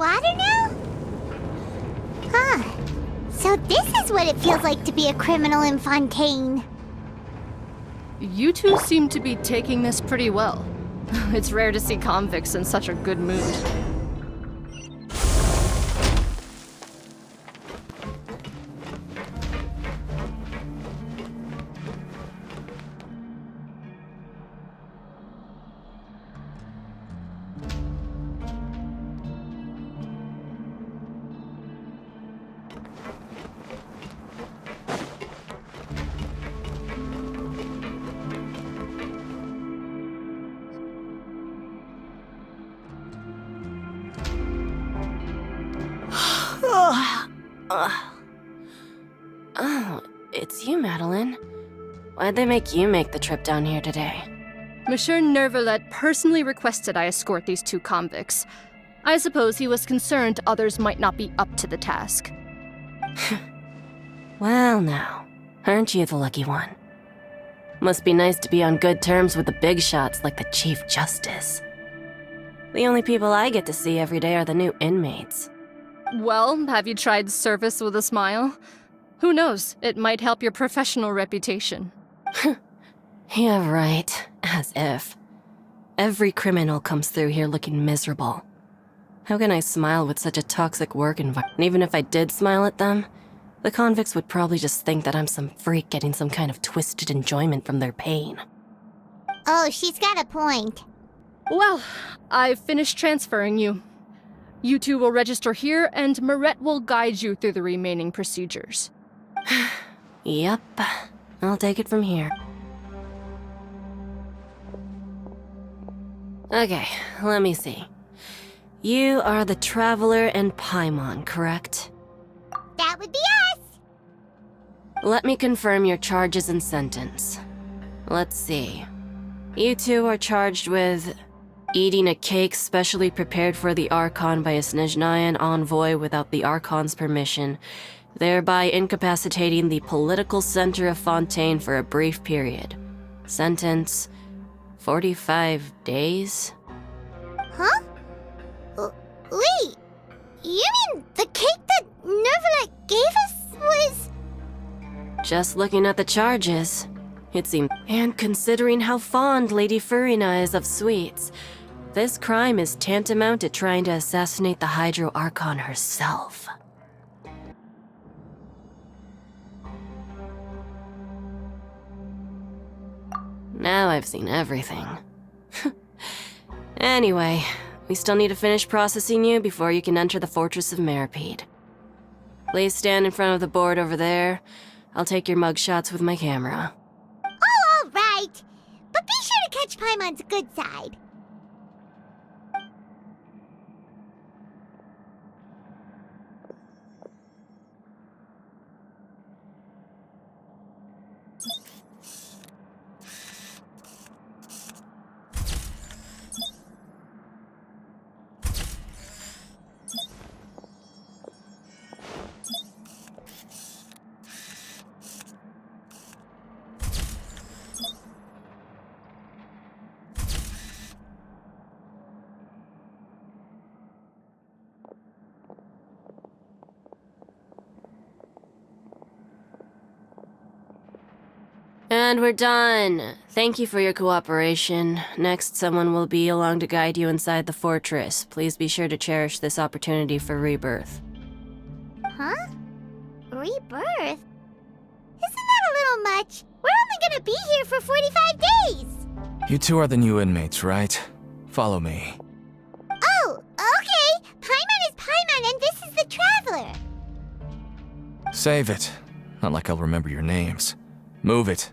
underwater now? Huh. So this is what it feels like to be a criminal in Fontaine. You two seem to be taking this pretty well. It's rare to see convicts in such a good mood. Oh, it's you, Madeline. Why'd they make you make the trip down here today? Monsieur Nervalet personally requested I escort these two convicts. I suppose he was concerned others might not be up to the task. Well now, aren't you the lucky one? Must be nice to be on good terms with the big shots like the Chief Justice. The only people I get to see every day are the new inmates. Well, have you tried service with a smile? Who knows, it might help your professional reputation. Yeah, right. As if. Every criminal comes through here looking miserable. How can I smile with such a toxic work environment? And even if I did smile at them, the convicts would probably just think that I'm some freak getting some kind of twisted enjoyment from their pain. Oh, she's got a point. Well, I've finished transferring you. You two will register here, and Marette will guide you through the remaining procedures. Yep, I'll take it from here. Okay, let me see. You are the Traveler and Paimon, correct? That would be us! Let me confirm your charges and sentence. Let's see. You two are charged with eating a cake specially prepared for the Archon by a Snezhnayan envoy without the Archon's permission, thereby incapacitating the political center of Fontaine for a brief period. Sentence, 45 days? Huh? Wait, you mean the cake that Nervalet gave us was... Just looking at the charges, it seemed... And considering how fond Lady Furina is of sweets, this crime is tantamount to trying to assassinate the Hydro Archon herself. Now I've seen everything. Anyway, we still need to finish processing you before you can enter the Fortress of Meripede. Please stand in front of the board over there. I'll take your mugshots with my camera. Oh, all right. But be sure to catch Paimon's good side. And we're done. Thank you for your cooperation. Next, someone will be along to guide you inside the fortress. Please be sure to cherish this opportunity for rebirth. Huh? Rebirth? Isn't that a little much? We're only gonna be here for 45 days! You two are the new inmates, right? Follow me. Oh, okay! Paimon is Paimon and this is the Traveler! Save it. Not like I'll remember your names. Move it.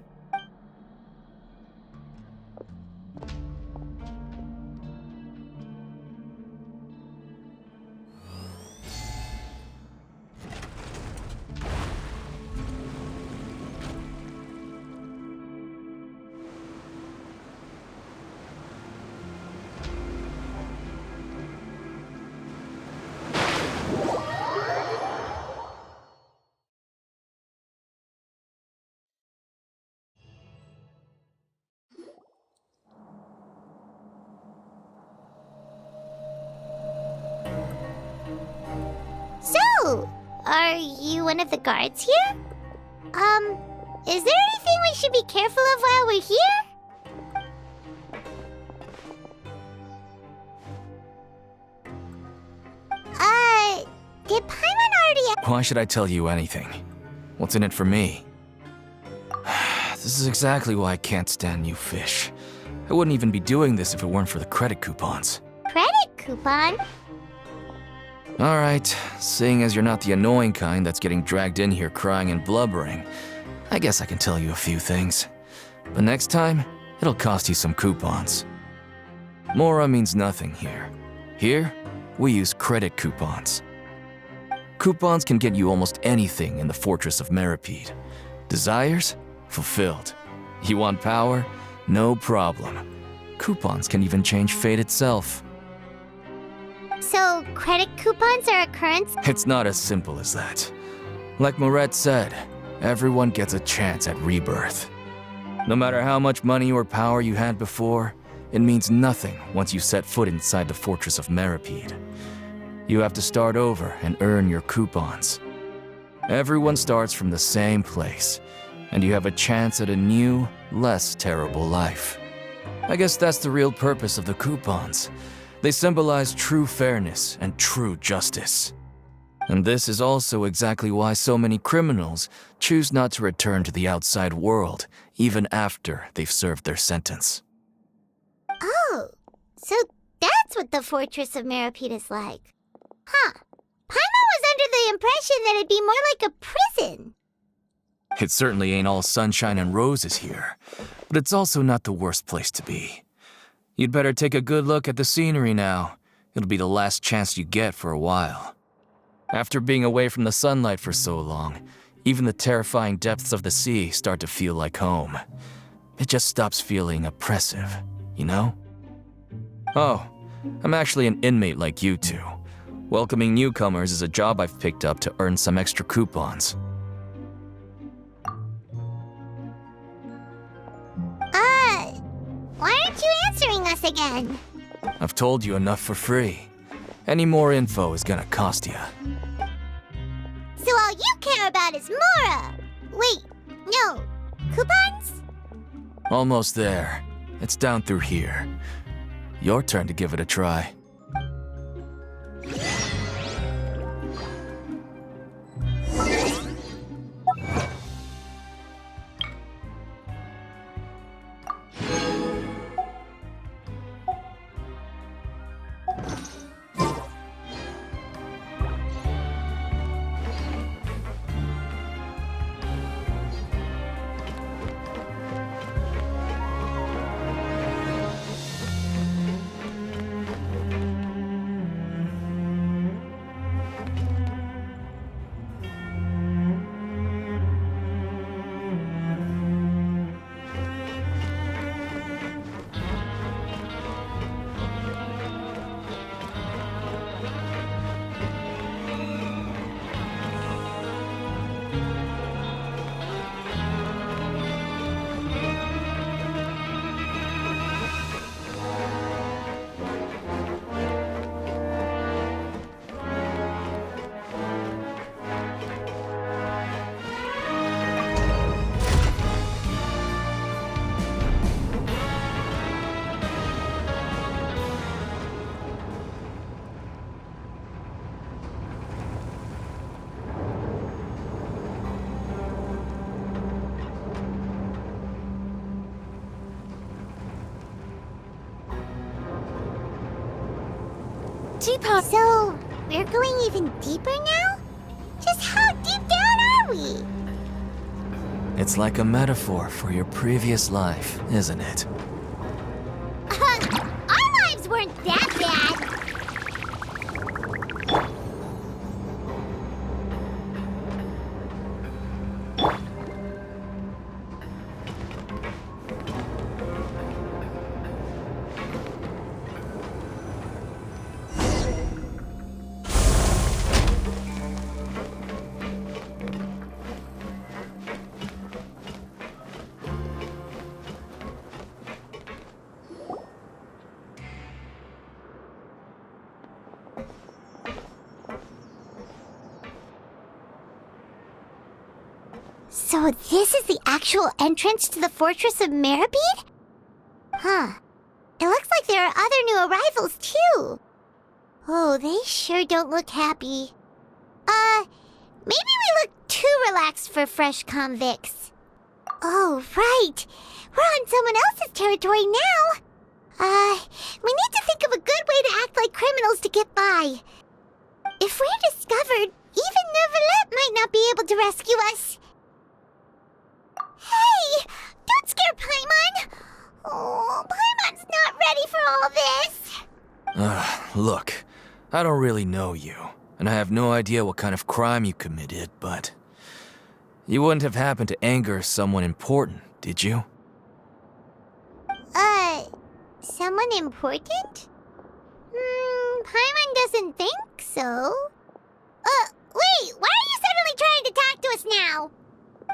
Are you one of the guards here? Is there anything we should be careful of while we're here? Did Paimon already... Why should I tell you anything? What's in it for me? This is exactly why I can't stand you fish. I wouldn't even be doing this if it weren't for the credit coupons. Credit coupon? Alright, seeing as you're not the annoying kind that's getting dragged in here crying and blubbering, I guess I can tell you a few things. But next time, it'll cost you some coupons. Mora means nothing here. Here, we use credit coupons. Coupons can get you almost anything in the Fortress of Meripede. Desires? Fulfilled. You want power? No problem. Coupons can even change fate itself. So, credit coupons are a currency? It's not as simple as that. Like Moret said, everyone gets a chance at rebirth. No matter how much money or power you had before, it means nothing once you set foot inside the Fortress of Meripede. You have to start over and earn your coupons. Everyone starts from the same place, and you have a chance at a new, less terrible life. I guess that's the real purpose of the coupons. They symbolize true fairness and true justice. And this is also exactly why so many criminals choose not to return to the outside world, even after they've served their sentence. Oh, so that's what the Fortress of Meripede is like. Huh. Paimon was under the impression that it'd be more like a prison. It certainly ain't all sunshine and roses here, but it's also not the worst place to be. You'd better take a good look at the scenery now. It'll be the last chance you get for a while. After being away from the sunlight for so long, even the terrifying depths of the sea start to feel like home. It just stops feeling oppressive, you know? Oh, I'm actually an inmate like you two. Welcoming newcomers is a job I've picked up to earn some extra coupons. Why aren't you answering us again? I've told you enough for free. Any more info is gonna cost you. So all you care about is Mora! Wait, no, coupons? Almost there. It's down through here. Your turn to give it a try. Teapot. So, we're going even deeper now? Just how deep down are we? It's like a metaphor for your previous life, isn't it? Our lives weren't that bad. So this is the actual entrance to the Fortress of Meripede? Huh. It looks like there are other new arrivals, too. Oh, they sure don't look happy. Maybe we look too relaxed for fresh convicts. Oh, right. We're on someone else's territory now. We need to think of a good way to act like criminals to get by. If we're discovered, even Neuvillette might not be able to rescue us. Hey! Don't scare Paimon! Oh, Paimon's not ready for all this. Look, I don't really know you, and I have no idea what kind of crime you committed, but you wouldn't have happened to anger someone important, did you? Someone important? Paimon doesn't think so. Wait, why are you suddenly trying to talk to us now?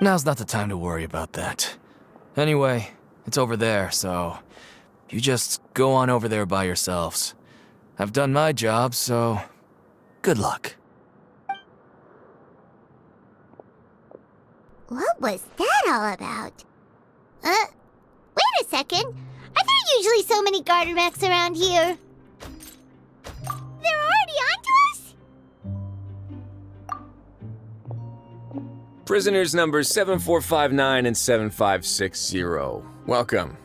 Now's not the time to worry about that. Anyway, it's over there, so you just go on over there by yourselves. I've done my job, so good luck. What was that all about? Wait a second. Are there usually so many garter mechs around here? They're already onto us? Prisoners numbers 7459 and 7560. Welcome.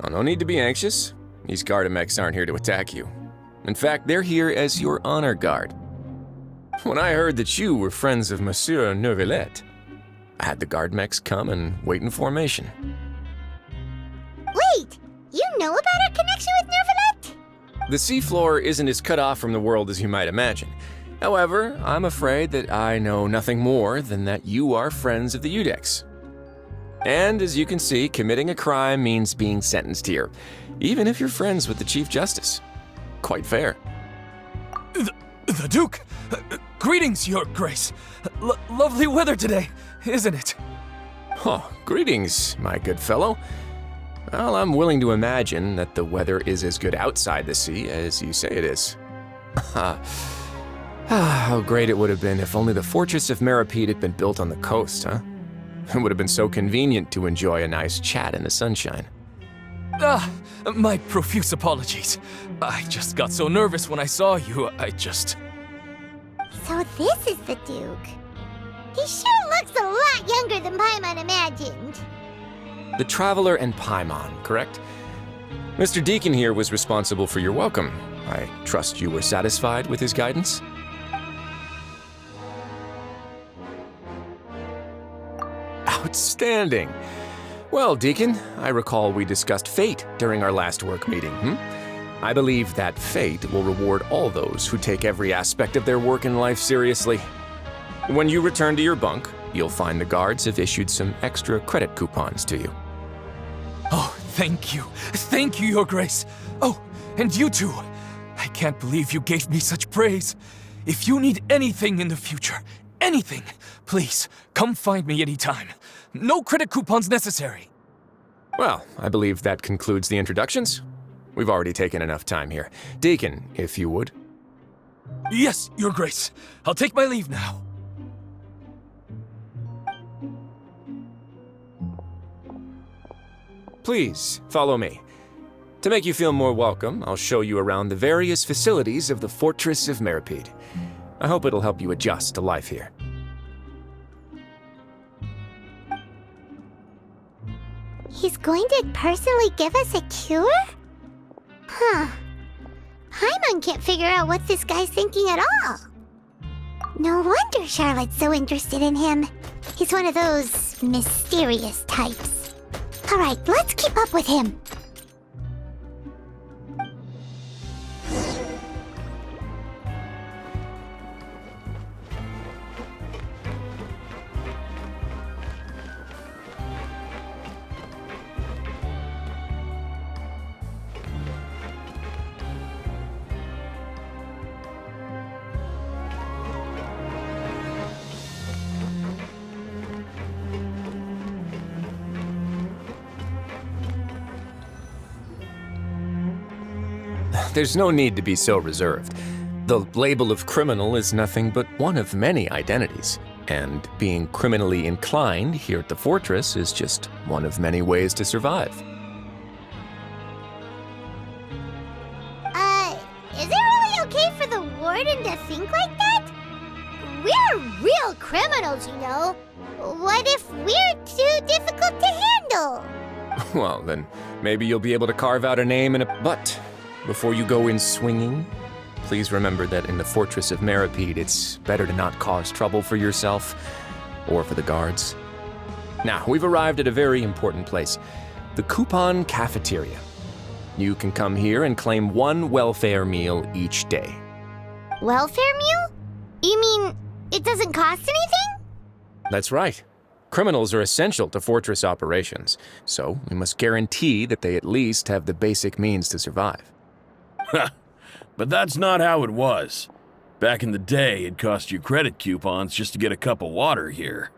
Oh, no need to be anxious. These Gardamex aren't here to attack you. In fact, they're here as your honor guard. When I heard that you were friends of Monsieur Neuvillette, I had the Gardamex come and wait in formation. Wait, you know about our connection with Neuvillette? The seafloor isn't as cut off from the world as you might imagine. However, I'm afraid that I know nothing more than that you are friends of the Udex. And as you can see, committing a crime means being sentenced here, even if you're friends with the Chief Justice. Quite fair. The Duke! Greetings, Your Grace. Lovely weather today, isn't it? Oh, greetings, my good fellow. Well, I'm willing to imagine that the weather is as good outside the sea as you say it is. How great it would have been if only the Fortress of Meripede had been built on the coast, huh? It would have been so convenient to enjoy a nice chat in the sunshine. My profuse apologies. I just got so nervous when I saw you, So this is the Duke. He sure looks a lot younger than Paimon imagined. The Traveler and Paimon, correct? Mr. Deacon here was responsible for your welcome. I trust you were satisfied with his guidance? Outstanding. Well, Deacon, I recall we discussed fate during our last work meeting, I believe that fate will reward all those who take every aspect of their work in life seriously. When you return to your bunk, you'll find the guards have issued some extra credit coupons to you. Oh, thank you. Thank you, Your Grace. Oh, and you too. I can't believe you gave me such praise. If you need anything in the future, anything, please, come find me anytime. No credit coupons necessary. Well, I believe that concludes the introductions. We've already taken enough time here. Deacon, if you would. Yes, Your Grace. I'll take my leave now. Please, follow me. To make you feel more welcome, I'll show you around the various facilities of the Fortress of Meripede. I hope it'll help you adjust to life here. He's going to personally give us a cure? Huh. Paimon can't figure out what this guy's thinking at all. No wonder Charlotte's so interested in him. He's one of those mysterious types. Alright, let's keep up with him. There's no need to be so reserved. The label of criminal is nothing but one of many identities. And being criminally inclined here at the fortress is just one of many ways to survive. Is it really okay for the warden to think like that? We're real criminals, you know. What if we're too difficult to handle? Well, then maybe you'll be able to carve out a name and a butt before you go in swinging. Please remember that in the Fortress of Meripede, it's better to not cause trouble for yourself or for the guards. Now, we've arrived at a very important place, the Coupon Cafeteria. You can come here and claim one welfare meal each day. Welfare meal? You mean it doesn't cost anything? That's right. Criminals are essential to fortress operations, so we must guarantee that they at least have the basic means to survive. But that's not how it was. Back in the day, it cost you credit coupons just to get a cup of water here.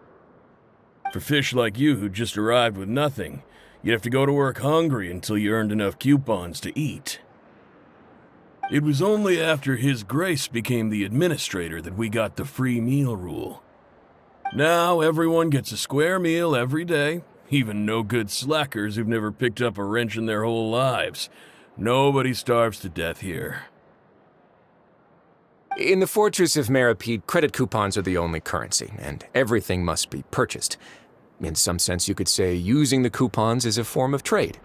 For fish like you who just arrived with nothing, you'd have to go to work hungry until you earned enough coupons to eat. It was only after His Grace became the administrator that we got the free meal rule. Now everyone gets a square meal every day, even no-good slackers who've never picked up a wrench in their whole lives. Nobody starves to death here. In the Fortress of Meripede, credit coupons are the only currency, and everything must be purchased. In some sense, you could say using the coupons is a form of trade.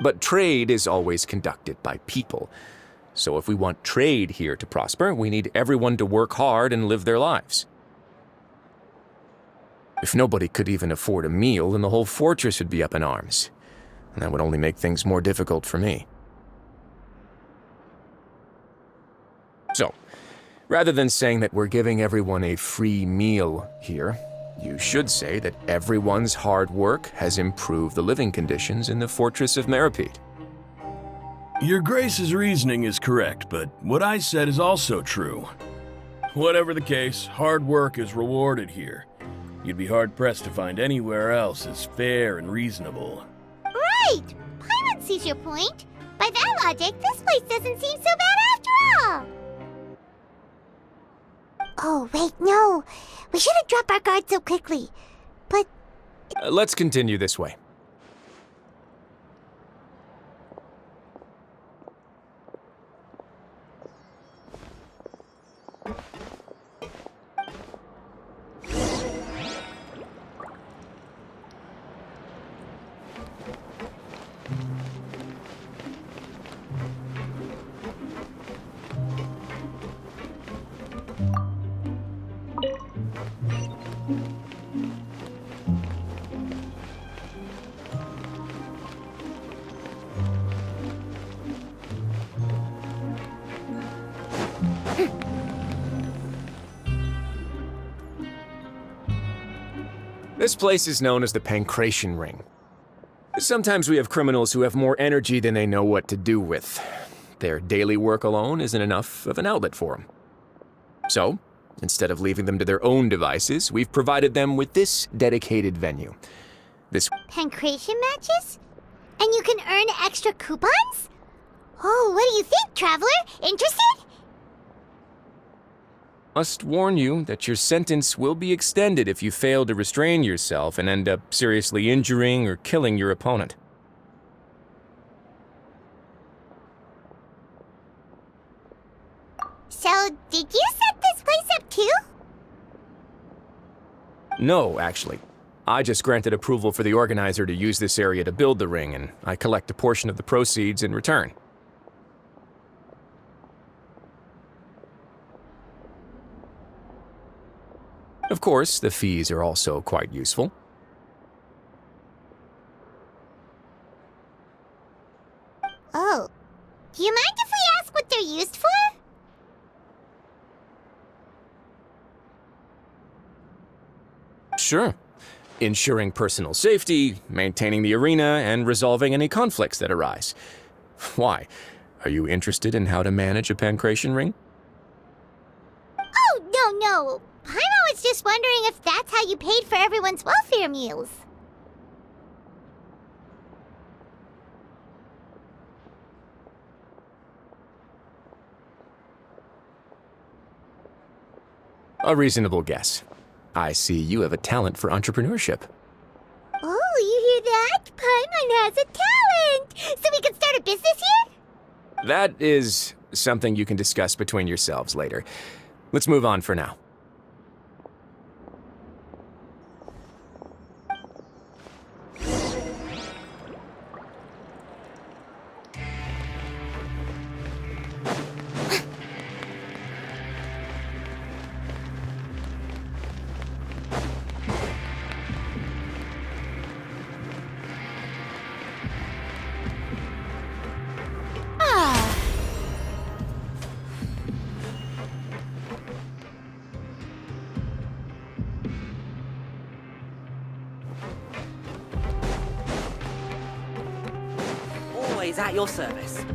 But trade is always conducted by people. So if we want trade here to prosper, we need everyone to work hard and live their lives. If nobody could even afford a meal, then the whole fortress would be up in arms. And that would only make things more difficult for me. So, rather than saying that we're giving everyone a free meal here, you should say that everyone's hard work has improved the living conditions in the Fortress of Meripede. Your Grace's reasoning is correct, but what I said is also true. Whatever the case, hard work is rewarded here. You'd be hard-pressed to find anywhere else as fair and reasonable. Right! Paimon sees your point. By that logic, this place doesn't seem so bad after all. Oh, wait, no. We shouldn't drop our guard so quickly. But Let's continue this way. This place is known as the Pancration Ring. Sometimes we have criminals who have more energy than they know what to do with. Their daily work alone isn't enough of an outlet for them. So, instead of leaving them to their own devices, we've provided them with this dedicated venue. This pancration matches? And you can earn extra coupons? Oh, what do you think, traveler? Interested? must warn you that your sentence will be extended if you fail to restrain yourself and end up seriously injuring or killing your opponent. So, did you set this place up too? No, actually. I just granted approval for the organizer to use this area to build the ring, and I collect a portion of the proceeds in return. Of course, the fees are also quite useful. Oh. Do you mind if we ask what they're used for? Sure. Ensuring personal safety, maintaining the arena, and resolving any conflicts that arise. Why? Are you interested in how to manage a pancration ring? Oh, no. Paimon was just wondering if that's how you paid for everyone's welfare meals. A reasonable guess. I see you have a talent for entrepreneurship. Oh, you hear that? Paimon has a talent! So we can start a business here? That is something you can discuss between yourselves later. Let's move on for now. Always at your service.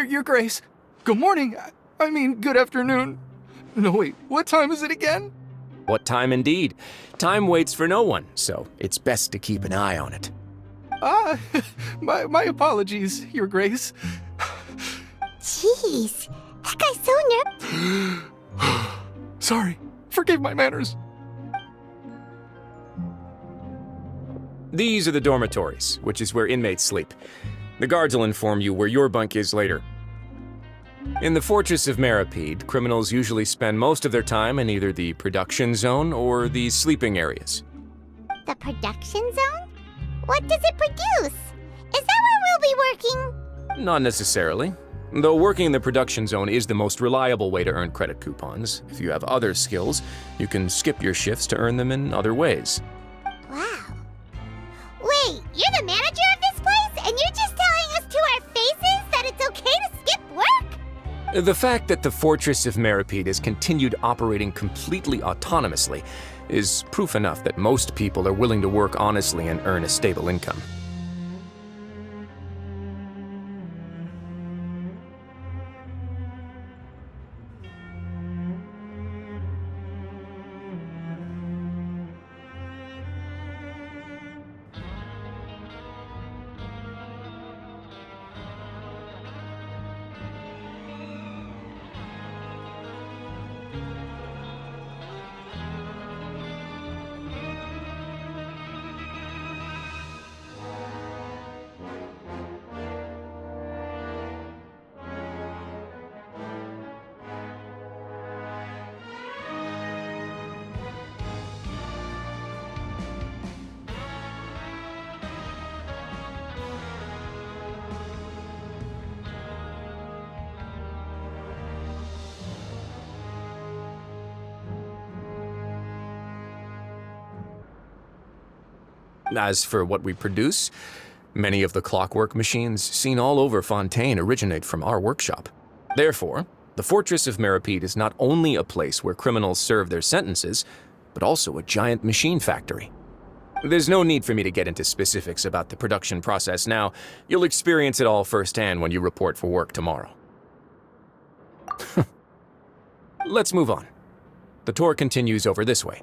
Your Grace. Good morning. I mean, good afternoon. No, wait, what time is it again? What time indeed? Time waits for no one, so it's best to keep an eye on it. Ah, my apologies, Your Grace. Jeez, that guy's so Sorry, forgive my manners. These are the dormitories, which is where inmates sleep. The guards will inform you where your bunk is later. In the Fortress of Meripede, criminals usually spend most of their time in either the production zone or the sleeping areas. The production zone? What does it produce? Is that where we'll be working? Not necessarily. Though working in the production zone is the most reliable way to earn credit coupons. If you have other skills, you can skip your shifts to earn them in other ways. Wow. Wait, you're the manager of this place, and you're just telling us to our faces that it's okay to skip work? The fact that the Fortress of Meripede has continued operating completely autonomously is proof enough that most people are willing to work honestly and earn a stable income. As for what we produce, many of the clockwork machines seen all over Fontaine originate from our workshop. Therefore, the Fortress of Meripede is not only a place where criminals serve their sentences, but also a giant machine factory. There's no need for me to get into specifics about the production process now. You'll experience it all firsthand when you report for work tomorrow. Let's move on. The tour continues over this way.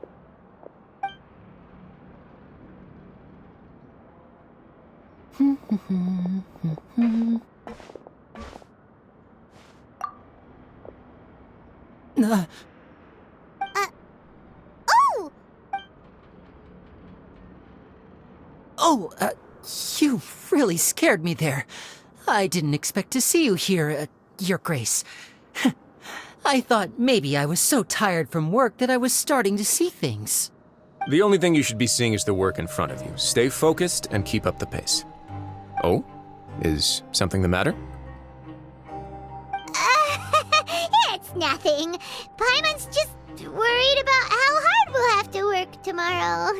Oh! Oh, you really scared me there. I didn't expect to see you here, Your Grace. I thought maybe I was so tired from work that I was starting to see things. The only thing you should be seeing is the work in front of you. Stay focused and keep up the pace. Oh? Is something the matter? It's nothing. Paimon's just worried about how hard we'll have to work tomorrow.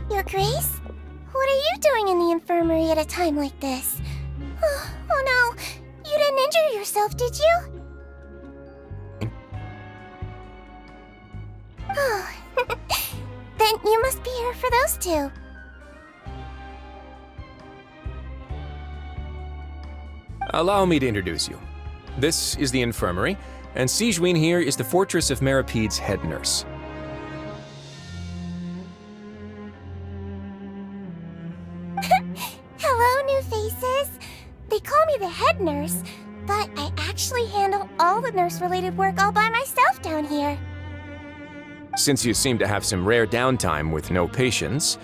Your Grace? What are you doing in the infirmary at a time like this? Oh no, you didn't injure yourself, did you? Oh, then you must be here for those two. Allow me to introduce you. This is the infirmary, and Sigewinne here is the Fortress of Merapede's head nurse. Hello, new faces. They call me the head nurse, but I actually handle all the nurse-related work all by myself down here. Since you seem to have some rare downtime with no patients,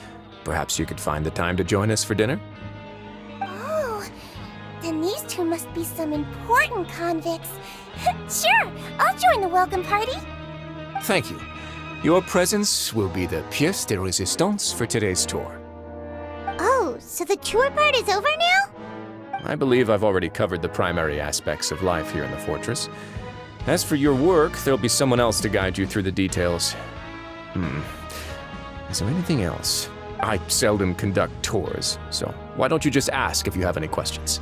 perhaps you could find the time to join us for dinner? Oh, then these two must be some important convicts. Sure, I'll join the welcome party. Thank you. Your presence will be the pièce de résistance for today's tour. Oh, so the tour part is over now? I believe I've already covered the primary aspects of life here in the fortress. As for your work, there'll be someone else to guide you through the details. Is there anything else? I seldom conduct tours, so why don't you just ask if you have any questions?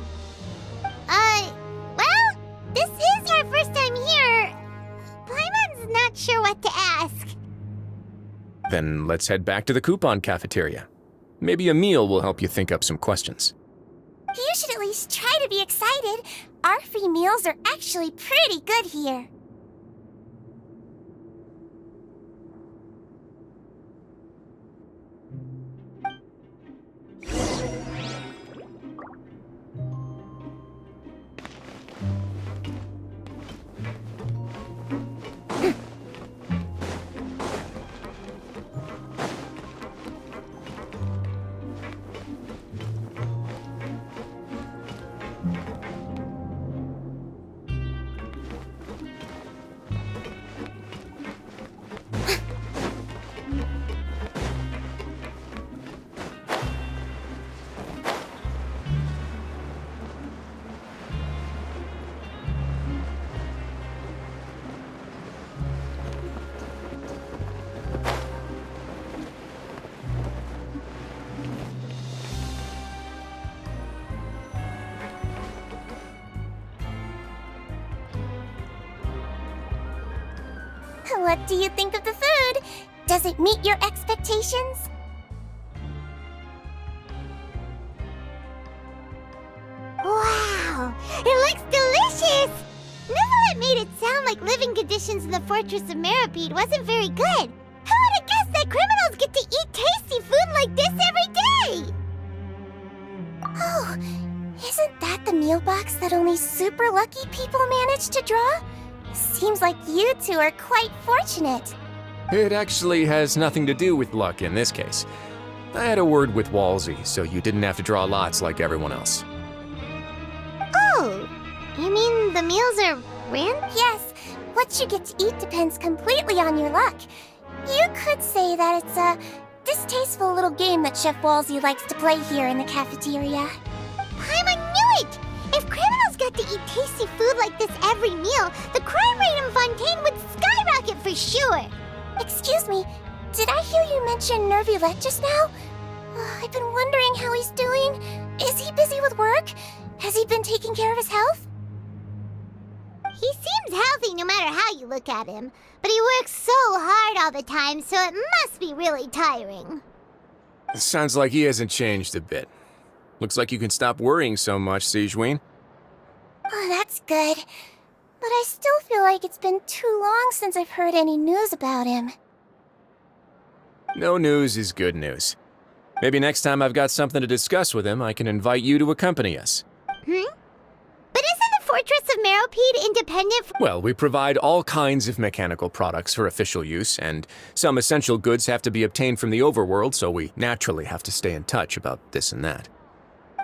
Well, this is our first time here. Paimon's not sure what to ask. Then let's head back to the coupon cafeteria. Maybe a meal will help you think up some questions. You should at least try to be excited. Our free meals are actually pretty good here. What do you think of the food? Does it meet your expectations? Wow, it looks delicious! Neverlet made it sound like living conditions in the Fortress of Meripede wasn't very good. Who would have guessed that criminals get to eat tasty food like this every day? Oh, isn't that the meal box that only super lucky people manage to draw? Seems like you two are quite fortunate. It actually has nothing to do with luck in this case. I had a word with Walsey, so you didn't have to draw lots like everyone else. Oh, you mean the meals are random? Yes, what you get to eat depends completely on your luck. You could say that it's a distasteful little game that Chef Walsey likes to play here in the cafeteria. Paimon knew it! If criminals got to eat tasty food like this every meal, the crime rate in Fontaine would skyrocket for sure! Excuse me, did I hear you mention Nervulette just now? I've been wondering how he's doing. Is he busy with work? Has he been taking care of his health? He seems healthy no matter how you look at him, but he works so hard all the time, so it must be really tiring. Sounds like he hasn't changed a bit. Looks like you can stop worrying so much, Sigewinne. Oh, that's good. But I still feel like it's been too long since I've heard any news about him. No news is good news. Maybe next time I've got something to discuss with him, I can invite you to accompany us. But isn't the Fortress of Meripede independent Well, we provide all kinds of mechanical products for official use, and some essential goods have to be obtained from the overworld, so we naturally have to stay in touch about this and that.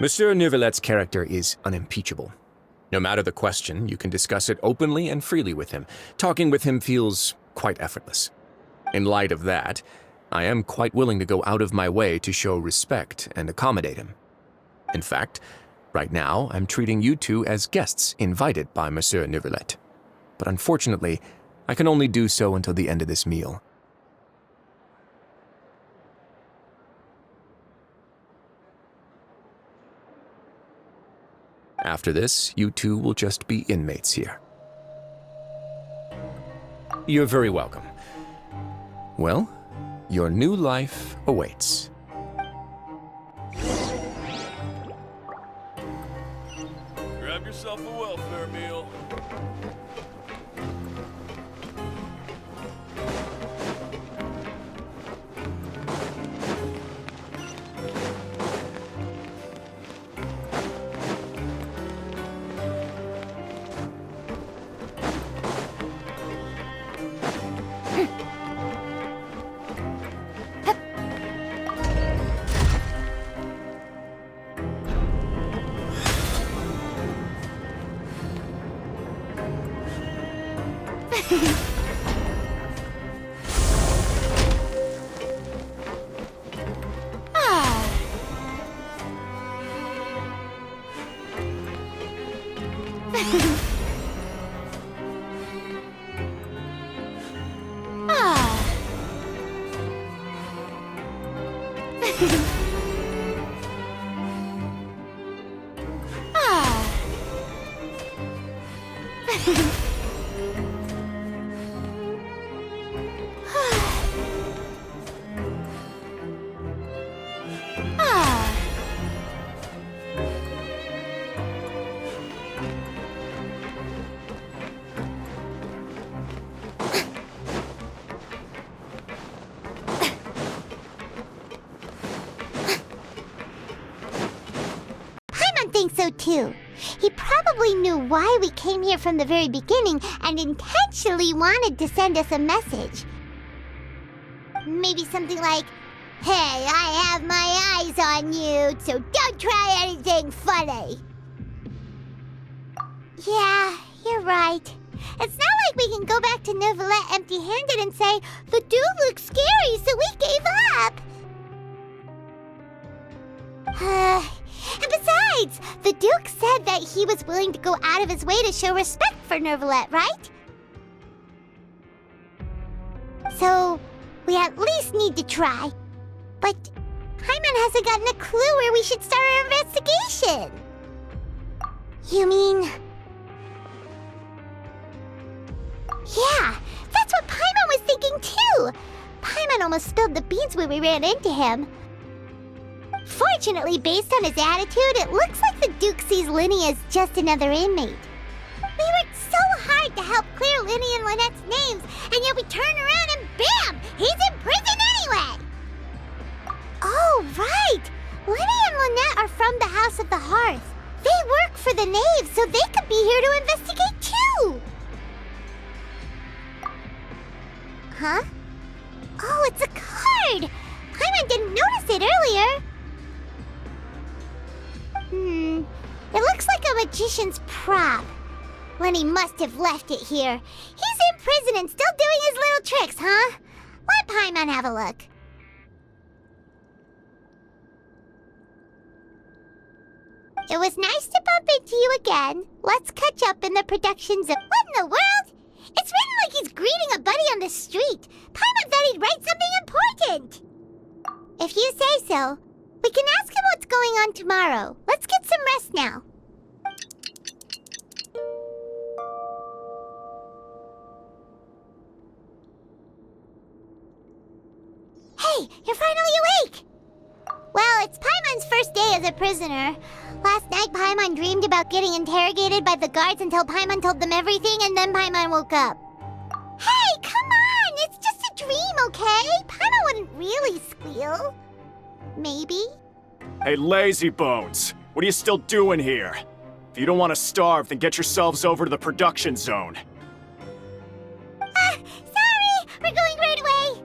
Monsieur Nervulet's character is unimpeachable. No matter the question, you can discuss it openly and freely with him. Talking with him feels quite effortless. In light of that, I am quite willing to go out of my way to show respect and accommodate him. In fact, right now, I'm treating you two as guests invited by Monsieur Nervulet. But unfortunately, I can only do so until the end of this meal. After this, you two will just be inmates here. You're very welcome. Well, your new life awaits. Grab yourself a welfare meal. Think so too. He probably knew why we came here from the very beginning and intentionally wanted to send us a message. Maybe something like, "Hey, I have my eyes on you, so don't try anything funny." Yeah, you're right. It's not like we can go back to Nervulet empty-handed and say, "The dude looks scary, so we gave up." And besides, the Duke said that he was willing to go out of his way to show respect for Nervulet, right? So, we at least need to try. But Paimon hasn't gotten a clue where we should start our investigation. You mean... Yeah, that's what Paimon was looking too. Paimon almost spilled the beans when we ran into him. Fortunately, based on his attitude, it looks like the Duke sees Linny as just another inmate. We worked so hard to help clear Linny and Lynette's names, and yet we turn around and bam! He's in prison anyway! Oh, right! Linny and Lynette are from the House of the Hearth. They work for the Knave, so they could be here to investigate too! Huh? Oh, it's a card! Paimon didn't notice it earlier. It looks like a magician's prop. Lenny must have left it here. He's in prison and still doing his little tricks, huh? Let Paimon have a look. It was nice to bump into you again. Let's catch up in the production zone. What in the world? It's written like he's greeting a buddy on the street. Paimon thought he'd write something important. If you say so. We can ask him what's going on tomorrow. Let's get some rest now. Hey, you're finally awake! Well, it's Paimon's first day as a prisoner. Last night, Paimon dreamed about getting interrogated by the guards until Paimon told them everything, and then Paimon woke up. Hey, come on! It's just a dream, okay? Paimon wouldn't really squeal. Maybe? Hey, lazy bones! What are you still doing here? If you don't want to starve, then get yourselves over to the production zone. Sorry! We're going right away!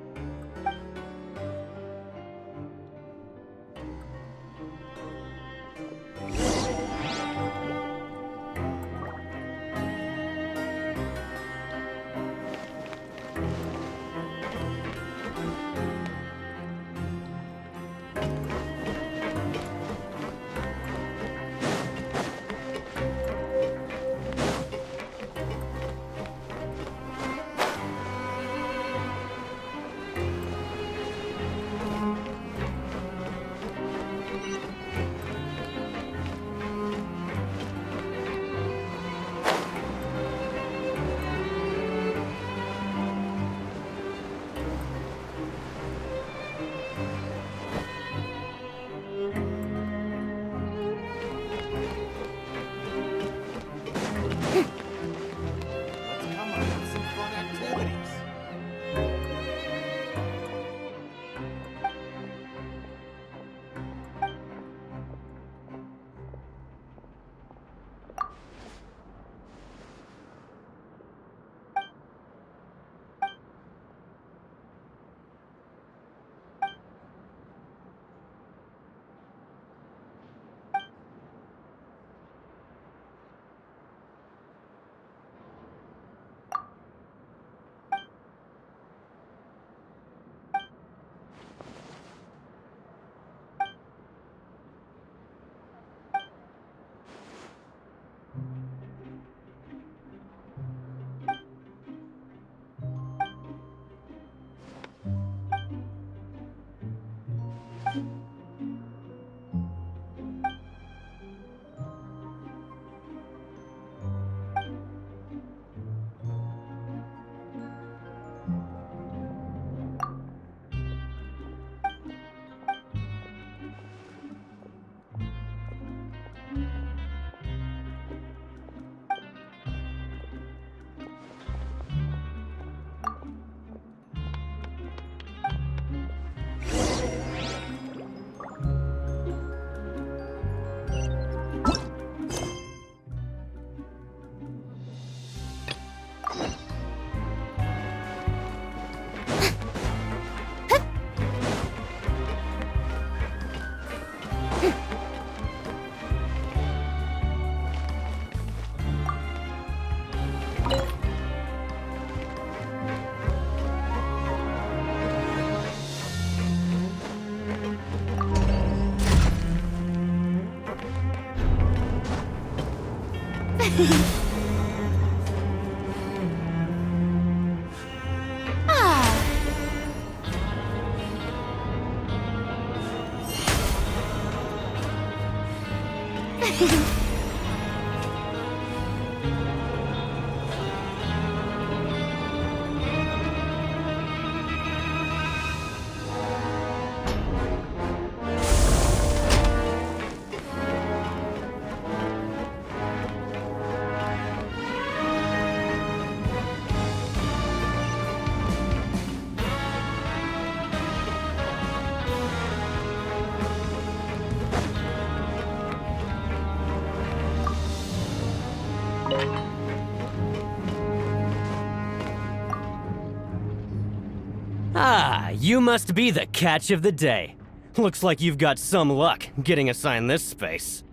you must be the catch of the day. Looks like you've got some luck getting assigned this space.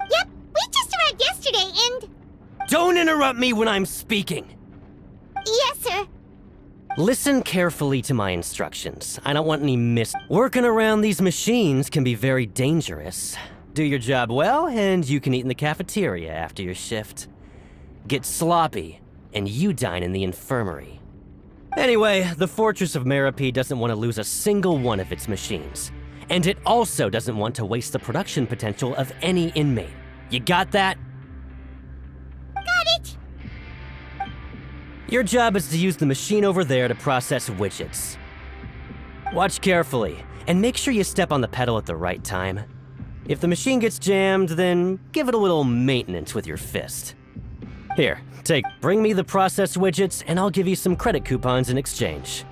Yep, we just arrived yesterday and... Don't interrupt me when I'm speaking. Yes, sir. Listen carefully to my instructions. I don't want any Working around these machines can be very dangerous. Do your job well, and you can eat in the cafeteria after your shift. Get sloppy, and you dine in the infirmary. Anyway, the Fortress of Meropide doesn't want to lose a single one of its machines. And it also doesn't want to waste the production potential of any inmate. You got that? Got it. Your job is to use the machine over there to process widgets. Watch carefully, and make sure you step on the pedal at the right time. If the machine gets jammed, then give it a little maintenance with your fist. Here, bring me the process widgets, and I'll give you some credit coupons in exchange.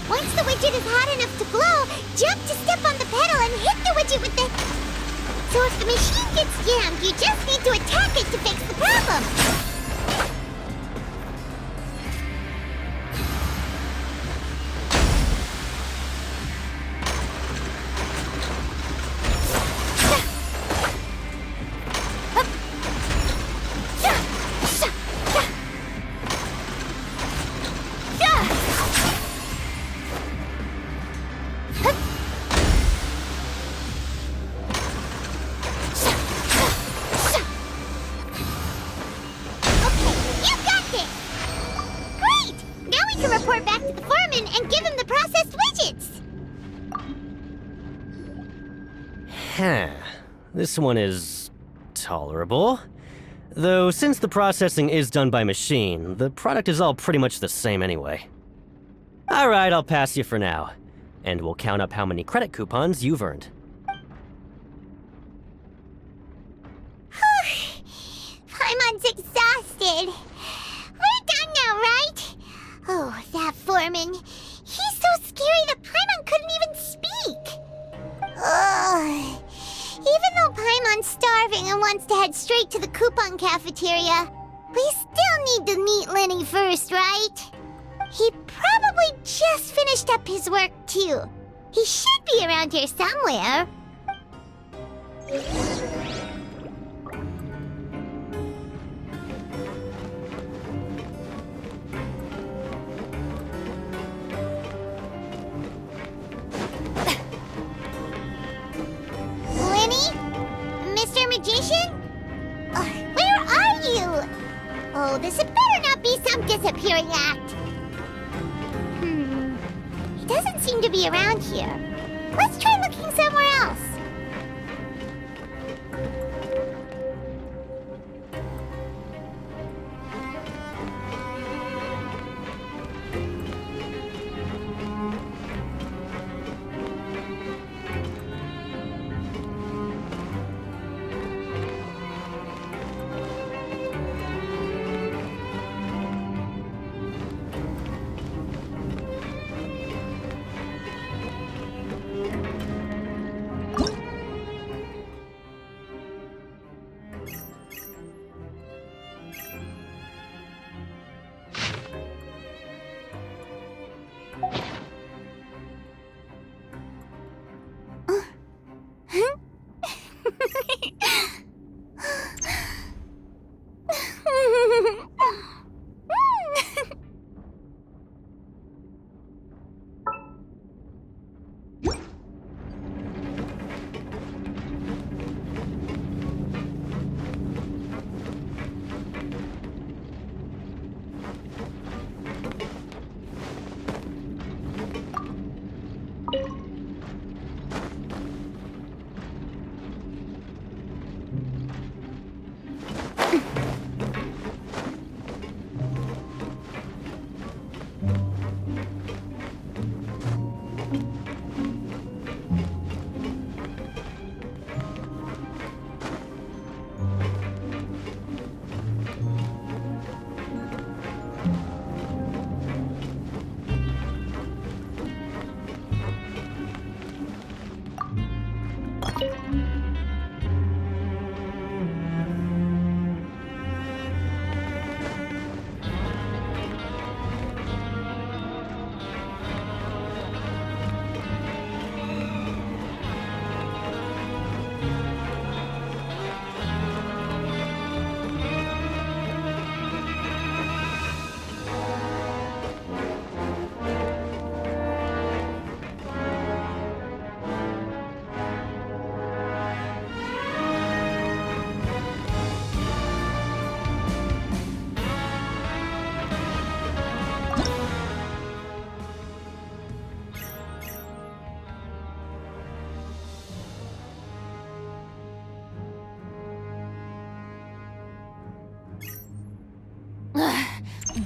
Once the widget is hot enough to glow, jump to step on the pedal and hit the widget with the... So if the machine gets jammed, you just need to attack it to fix the problem. Report back to the foreman and give him the processed widgets! This one is tolerable. Though since the processing is done by machine, the product is all pretty much the same anyway. Alright, I'll pass you for now. And we'll count up how many credit coupons you've earned. Paimon's exhausted. We're done now, right? Oh, that foreman. He's so scary that Paimon couldn't even speak. Ugh. Even though Paimon's starving and wants to head straight to the coupon cafeteria, we still need to meet Lenny first, right? He probably just finished up his work, too. He should be around here somewhere. Where are you? Oh, this had better not be some disappearing act. He doesn't seem to be around here. Let's try looking somewhere else.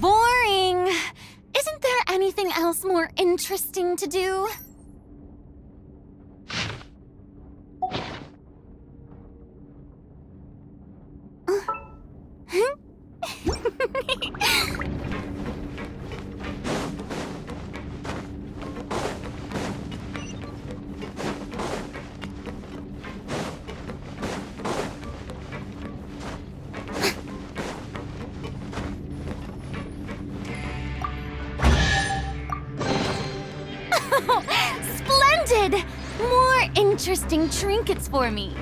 Boring! Isn't there anything else more interesting to do? Splendid! More interesting trinkets for me.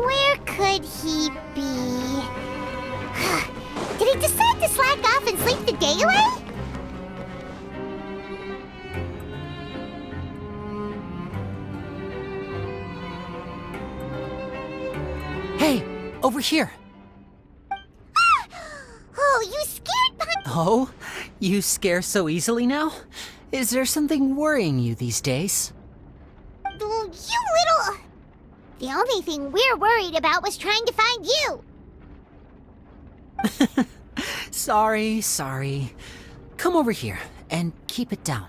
Where could he be? Did he decide to slack off and sleep the day away? Hey, over here. Oh, you scared my... Oh, you scare so easily now? Is there something worrying you these days? You little... The only thing we're worried about was trying to find you. Sorry. Come over here and keep it down.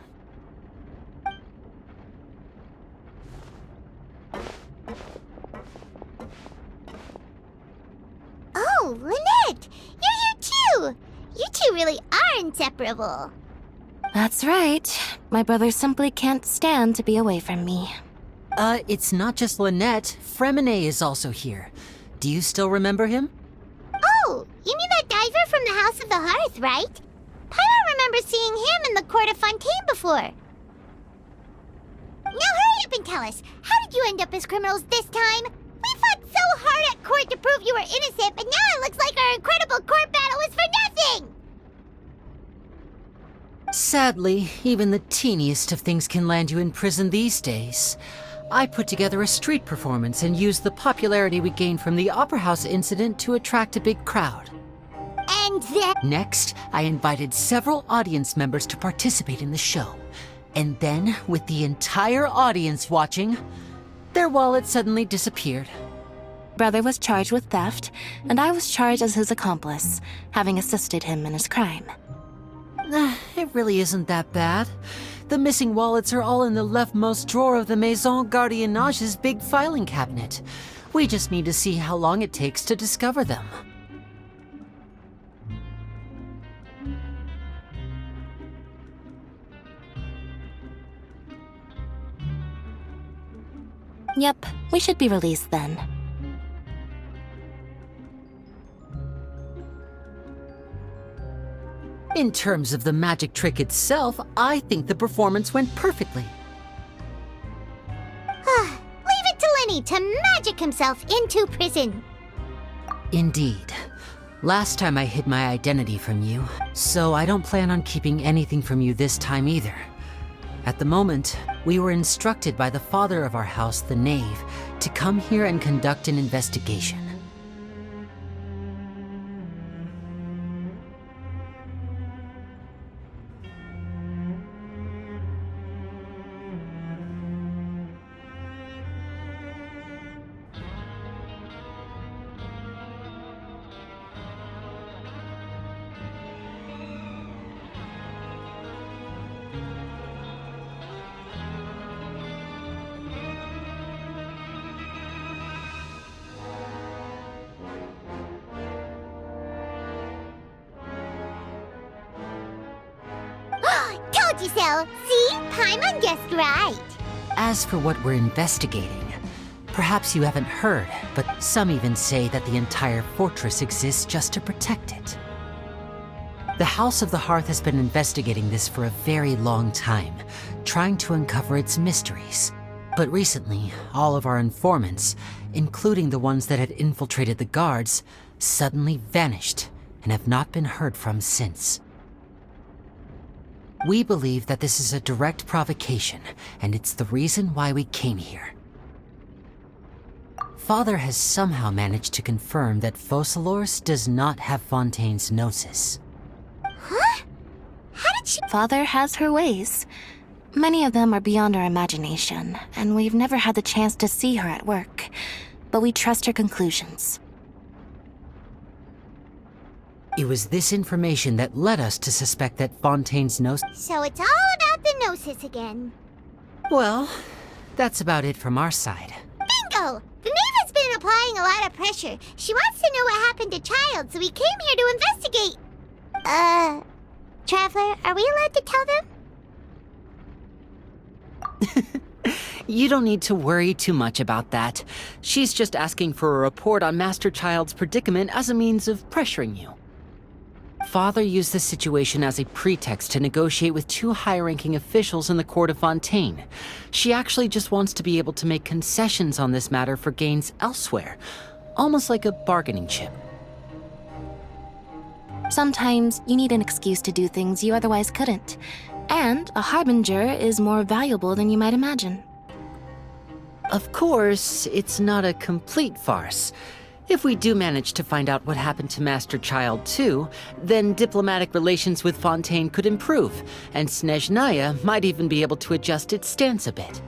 Oh, Lynette! You're here too! You two really are inseparable. That's right. My brother simply can't stand to be away from me. It's not just Lynette. Fremine is also here. Do you still remember him? Oh, you mean that diver from the House of the Hearth, right? Paimon remember seeing him in the court of Fontaine before. Now hurry up and tell us, how did you end up as criminals this time? We fought so hard at court to prove you were innocent, but now it looks like our incredible court battle was for nothing! Sadly, even the teeniest of things can land you in prison these days. I put together a street performance and used the popularity we gained from the Opera House incident to attract a big crowd. And then... Next, I invited several audience members to participate in the show. And then, with the entire audience watching, their wallet suddenly disappeared. Brother was charged with theft, and I was charged as his accomplice, having assisted him in his crime. It really isn't that bad. The missing wallets are all in the leftmost drawer of the Maison Gardiennage's big filing cabinet. We just need to see how long it takes to discover them. Yep, we should be released then. In terms of the magic trick itself, I think the performance went perfectly. Leave it to Lenny to magic himself into prison. Indeed. Last time I hid my identity from you, so I don't plan on keeping anything from you this time either. At the moment, we were instructed by the father of our house, the Knave, to come here and conduct an investigation. Told you so. See? Paimon guessed right. As for what we're investigating, perhaps you haven't heard, but some even say that the entire fortress exists just to protect it. The House of the Hearth has been investigating this for a very long time, trying to uncover its mysteries. But recently, all of our informants, including the ones that had infiltrated the guards, suddenly vanished and have not been heard from since. We believe that this is a direct provocation, and it's the reason why we came here. Father has somehow managed to confirm that Focalors does not have Fontaine's gnosis. Huh? How did she... Father has her ways. Many of them are beyond our imagination, and we've never had the chance to see her at work. But we trust her conclusions. It was this information that led us to suspect that Fontaine's gnosis... So it's all about the gnosis again. Well, that's about it from our side. Bingo! The Knave has been applying a lot of pressure. She wants to know what happened to Child, so we came here to investigate. Traveler, are we allowed to tell them? You don't need to worry too much about that. She's just asking for a report on Master Child's predicament as a means of pressuring you. Father used this situation as a pretext to negotiate with two high-ranking officials in the court of Fontaine. She actually just wants to be able to make concessions on this matter for gains elsewhere, almost like a bargaining chip. Sometimes you need an excuse to do things you otherwise couldn't. And a harbinger is more valuable than you might imagine. Of course, it's not a complete farce. If we do manage to find out what happened to Master Child too, then diplomatic relations with Fontaine could improve, and Snezhnaya might even be able to adjust its stance a bit.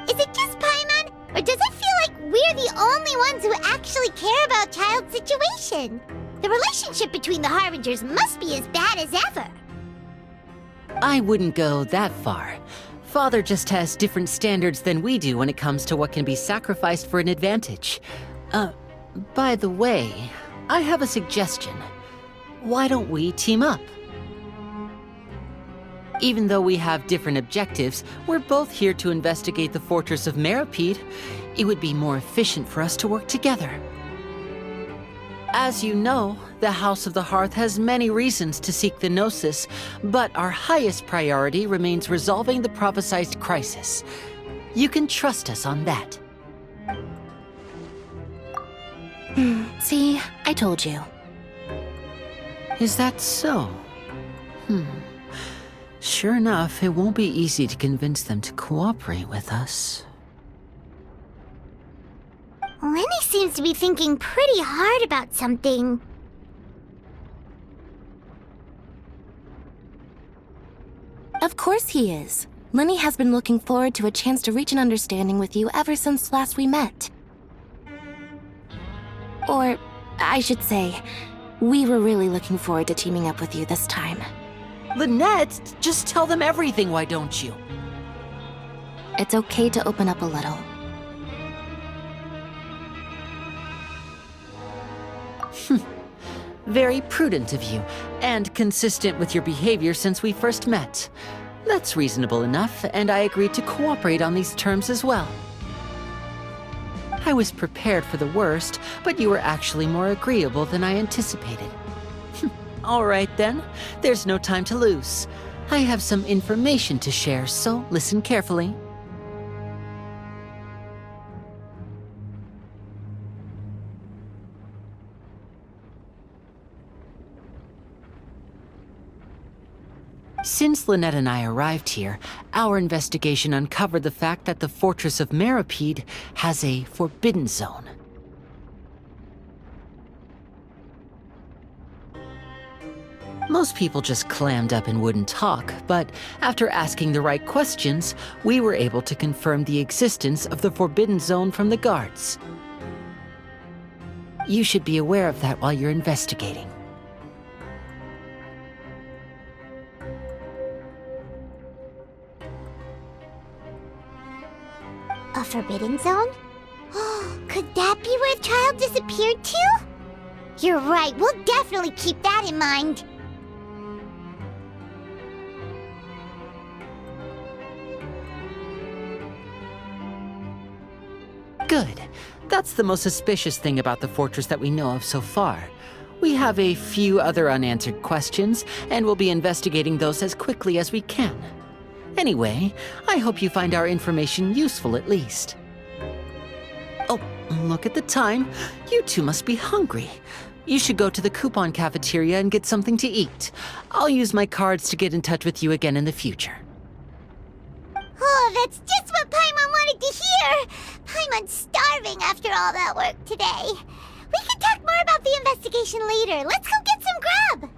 Is it just Paimon, or does it feel like we're the only ones who actually care about Child's situation? The relationship between the Harbingers must be as bad as ever. I wouldn't go that far. Father just has different standards than we do when it comes to what can be sacrificed for an advantage. By the way, I have a suggestion. Why don't we team up? Even though we have different objectives, we're both here to investigate the fortress of Meripede. It would be more efficient for us to work together. As you know, the House of the Hearth has many reasons to seek the Gnosis, but our highest priority remains resolving the prophesized crisis. You can trust us on that. See, I told you. Is that so? Sure enough, it won't be easy to convince them to cooperate with us. Lenny seems to be thinking pretty hard about something. Of course he is. Lenny has been looking forward to a chance to reach an understanding with you ever since last we met. Or, I should say, we were really looking forward to teaming up with you this time. Lynette, just tell them everything, why don't you? It's okay to open up a little. Very prudent of you, and consistent with your behavior since we first met. That's reasonable enough, and I agreed to cooperate on these terms as well. I was prepared for the worst, but you were actually more agreeable than I anticipated. All right then, there's no time to lose. I have some information to share, so listen carefully. Since Lynette and I arrived here, our investigation uncovered the fact that the Fortress of Meripede has a forbidden zone. Most people just clammed up and wouldn't talk, but after asking the right questions, we were able to confirm the existence of the forbidden zone from the guards. You should be aware of that while you're investigating. A forbidden zone? Could that be where the child disappeared to? You're right, we'll definitely keep that in mind. Good. That's the most suspicious thing about the fortress that we know of so far. We have a few other unanswered questions, and we'll be investigating those as quickly as we can. Anyway, I hope you find our information useful at least. Oh, look at the time. You two must be hungry. You should go to the coupon cafeteria and get something to eat. I'll use my cards to get in touch with you again in the future. Oh, that's just what Paimon wanted to hear! Paimon's starving after all that work today. We can talk more about the investigation later. Let's go get some grub!